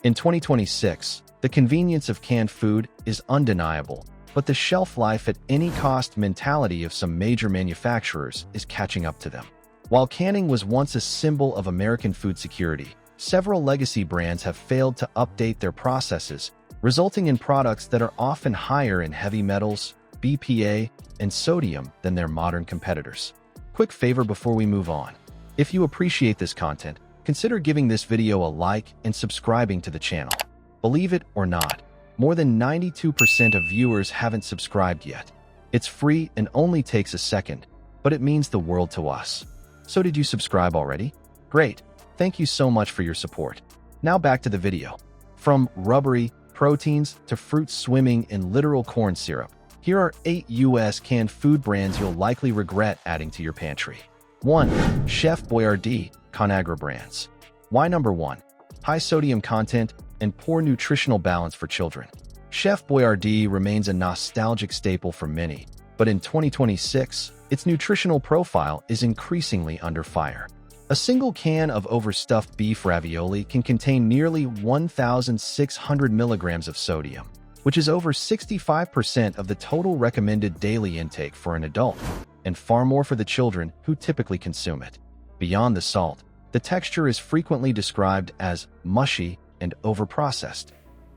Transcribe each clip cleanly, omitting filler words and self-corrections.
In 2026, the convenience of canned food is undeniable, but the shelf life at any cost mentality of some major manufacturers is catching up to them. While canning was once a symbol of American food security, several legacy brands have failed to update their processes, resulting in products that are often higher in heavy metals, BPA, and sodium than their modern competitors. Quick favor before we move on. If you appreciate this content, consider giving this video a like and subscribing to the channel. Believe it or not, more than 92% of viewers haven't subscribed yet. It's free and only takes a second, but it means the world to us. So did you subscribe already? Great. Thank you so much for your support. Now back to the video. From rubbery proteins to fruits swimming in literal corn syrup, here are 8 US canned food brands you'll likely regret adding to your pantry. 1. Chef Boyardee Conagra brands. Why number 1? High sodium content and poor nutritional balance for children. Chef Boyardee remains a nostalgic staple for many, but in 2026, its nutritional profile is increasingly under fire. A single can of overstuffed beef ravioli can contain nearly 1,600 milligrams of sodium, which is over 65% of the total recommended daily intake for an adult, and far more for the children who typically consume it. Beyond the salt, the texture is frequently described as mushy and overprocessed.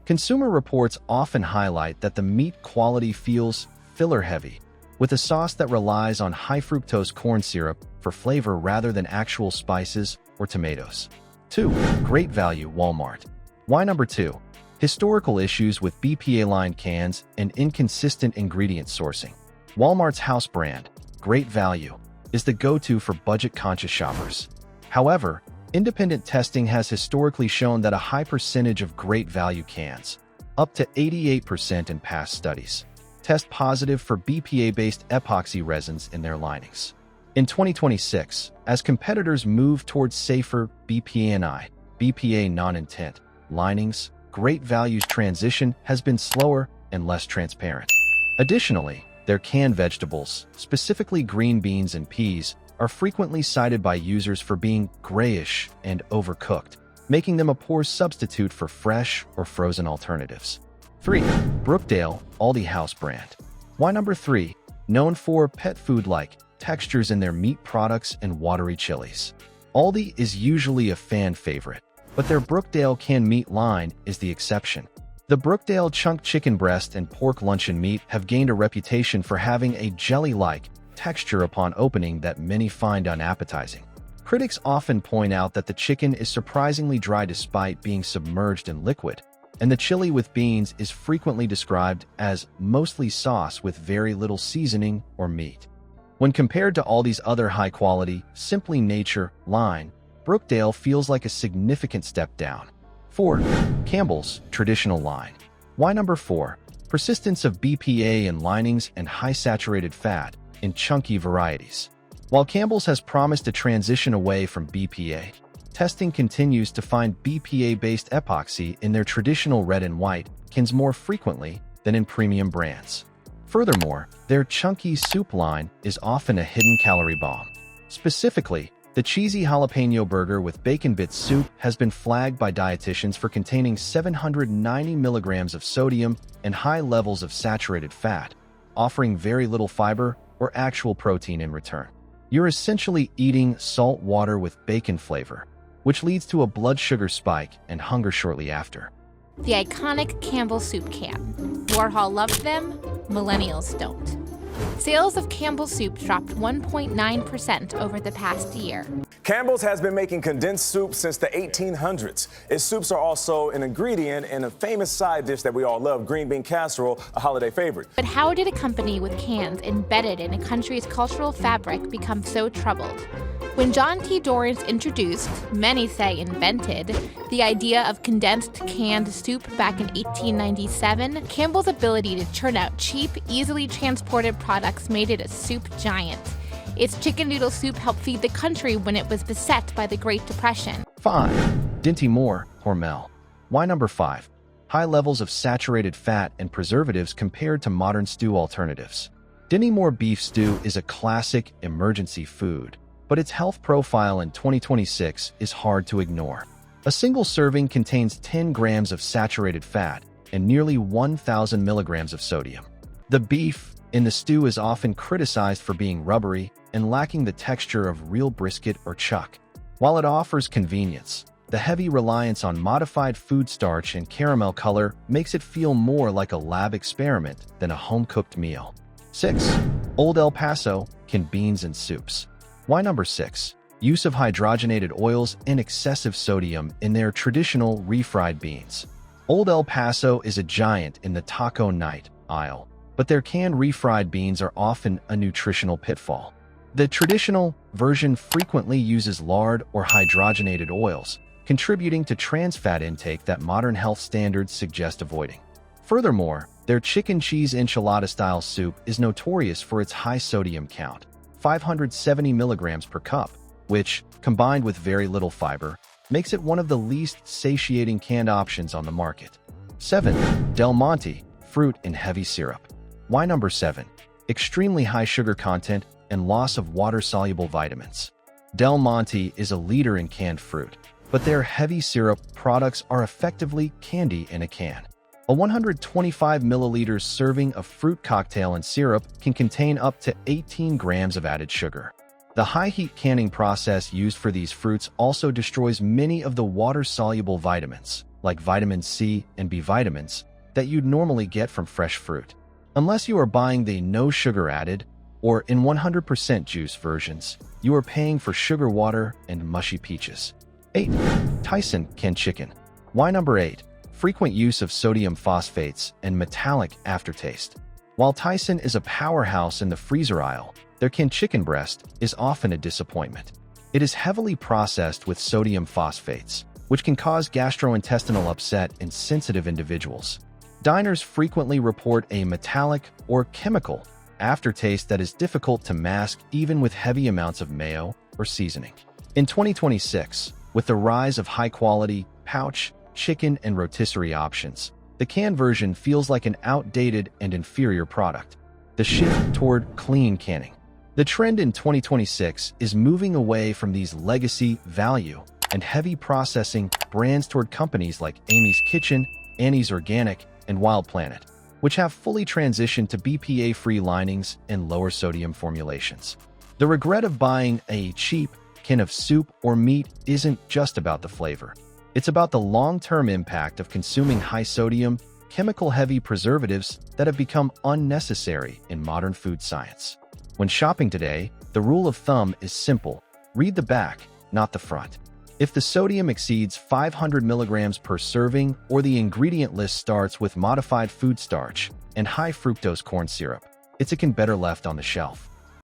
Consumer reports often highlight that the meat quality feels filler-heavy, with a sauce that relies on high-fructose corn syrup for flavor rather than actual spices or tomatoes. 2. Great value Walmart. Why number 2? Historical issues with BPA-lined cans and inconsistent ingredient sourcing. Walmart's house brand, Great Value, is the go-to for budget-conscious shoppers. However, independent testing has historically shown that a high percentage of Great Value cans, up to 88% in past studies, test positive for BPA-based epoxy resins in their linings. In 2026, as competitors move towards safer BPA-NI, BPA non-intent linings, Great Value's transition has been slower and less transparent. Additionally, their canned vegetables, specifically green beans and peas, are frequently cited by users for being grayish and overcooked, making them a poor substitute for fresh or frozen alternatives. 3. Brookdale Aldi house brand. Why number 3? Known for pet food-like textures in their meat products and watery chilies, Aldi is usually a fan favorite, but their Brookdale canned meat line is the exception. The Brookdale chunk chicken breast and pork luncheon meat have gained a reputation for having a jelly-like texture upon opening that many find unappetizing. Critics often point out that the chicken is surprisingly dry despite being submerged in liquid, and the chili with beans is frequently described as mostly sauce with very little seasoning or meat. When compared to Aldi's other high-quality, Simply Nature line, Brookdale feels like a significant step down. 4. Campbell's traditional line. Why number 4? Persistence of BPA in linings and high saturated fat in chunky varieties. While Campbell's has promised a transition away from BPA, testing continues to find BPA-based epoxy in their traditional red and white cans more frequently than in premium brands. Furthermore, their chunky soup line is often a hidden calorie bomb. Specifically, the cheesy jalapeno burger with bacon bits soup has been flagged by dietitians for containing 790 milligrams of sodium and high levels of saturated fat, offering very little fiber or actual protein in return. You're essentially eating salt water with bacon flavor, which leads to a blood sugar spike and hunger shortly after. The iconic Campbell soup can. Warhol loved them, millennials don't. Sales of Campbell soup dropped 1.9% over the past year. Campbell's has been making condensed soup since the 1800s. Its soups are also an ingredient in a famous side dish that we all love, green bean casserole, a holiday favorite. But how did a company with cans embedded in a country's cultural fabric become so troubled? When John T. Dorrance introduced, many say invented, the idea of condensed canned soup back in 1897, Campbell's ability to churn out cheap, easily transported products made it a soup giant. Its chicken noodle soup helped feed the country when it was beset by the Great Depression. 5. Dinty Moore Hormel. Why number 5? High levels of saturated fat and preservatives compared to modern stew alternatives. Dinty Moore beef stew is a classic emergency food, but its health profile in 2026 is hard to ignore. A single serving contains 10 grams of saturated fat and nearly 1,000 milligrams of sodium. The beef in the stew is often criticized for being rubbery and lacking the texture of real brisket or chuck. While it offers convenience, the heavy reliance on modified food starch and caramel color makes it feel more like a lab experiment than a home-cooked meal. 6. Old El Paso canned beans and soups. Why number 6? Use of hydrogenated oils and excessive sodium in their traditional refried beans. Old El Paso is a giant in the taco night aisle, but their canned refried beans are often a nutritional pitfall. The traditional version frequently uses lard or hydrogenated oils, contributing to trans fat intake that modern health standards suggest avoiding. Furthermore, their chicken cheese enchilada-style soup is notorious for its high sodium count, 570 milligrams per cup, which, combined with very little fiber, makes it one of the least satiating canned options on the market. 7. Del Monte, fruit in heavy syrup. Why number 7? Extremely high sugar content and loss of water-soluble vitamins. Del Monte is a leader in canned fruit, but their heavy syrup products are effectively candy in a can. A 125 milliliters serving of fruit cocktail and syrup can contain up to 18 grams of added sugar. The high-heat canning process used for these fruits also destroys many of the water-soluble vitamins, like vitamin C and B vitamins, that you'd normally get from fresh fruit. Unless you are buying the no sugar added, or in 100% juice versions, you are paying for sugar water and mushy peaches. 8. Tyson canned chicken. Why number 8? Frequent use of sodium phosphates and metallic aftertaste. While Tyson is a powerhouse in the freezer aisle, their canned chicken breast is often a disappointment. It is heavily processed with sodium phosphates, which can cause gastrointestinal upset in sensitive individuals. Diners frequently report a metallic or chemical aftertaste that is difficult to mask even with heavy amounts of mayo or seasoning. In 2026, with the rise of high-quality pouch, chicken, and rotisserie options, the canned version feels like an outdated and inferior product. The shift toward clean canning. The trend in 2026 is moving away from these legacy, value, and heavy processing brands toward companies like Amy's Kitchen, Annie's Organic, and Wild Planet, which have fully transitioned to BPA-free linings and lower sodium formulations. The regret of buying a cheap can of soup or meat isn't just about the flavor. It's about the long-term impact of consuming high-sodium, chemical-heavy preservatives that have become unnecessary in modern food science. When shopping today, the rule of thumb is simple: read the back, not the front. If the sodium exceeds 500 milligrams per serving or the ingredient list starts with modified food starch and high fructose corn syrup, it's better left on the shelf.